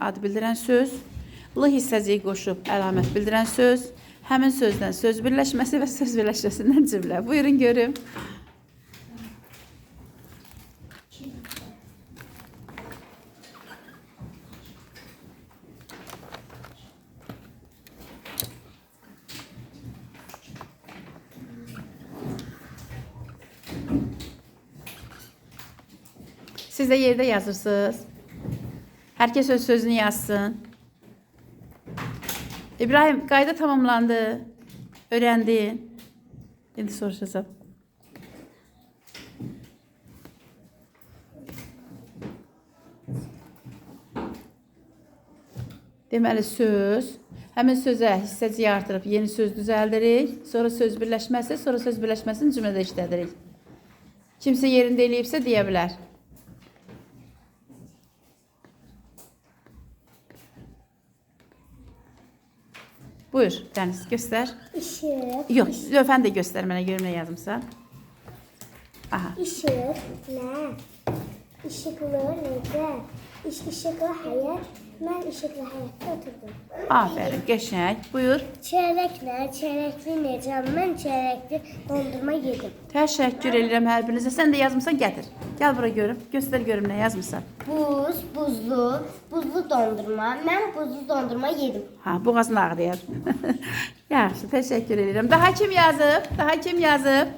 ad bildirən söz, l hissəciyi qoşub əlamət bildirən söz, həmin sözdən söz birləşməsi və söz birləşməsindən cümlə. Buyurun görüm. Siz də yerdə yazırsınız. Hər kəs öz sözünü yazsın. İbrahim, qayda tamamlandı. Öyrəndin. İndi soruşacağım. Deməli, söz. Həmin sözə hissəciyi artırıb yeni söz düzəldirik. Sonra söz birləşməsi, sonra söz birləşməsini cümlədə işlədirik. Kimsə yerində eləyibsə deyə bilər. Buyur, Dəniz, göstər. İşıq. Yox, lövhəni də göstər mənə, görüm nə yazımsan. Aha. İşıq, nə? İşıqlı, necə? İşıqlı həyət. Mən işıqlı həyətdə oturdum. Aferin, qəşəng. Buyur. Çörək nə? Çörəkli necə? Mən çörəkli dondurma yedim. Təşəkkür edirəm hər birinizə. Sən də yazmısan, gətir. Gəl bura görüm. Göstər görüm nə yazmısan. Buz, buzlu dondurma. Mən buzlu dondurma yedim. Ha, boğazın ağrıyır. Yaxşı, təşəkkür edirəm. Daha kim yazıb? Daha kim yazıb?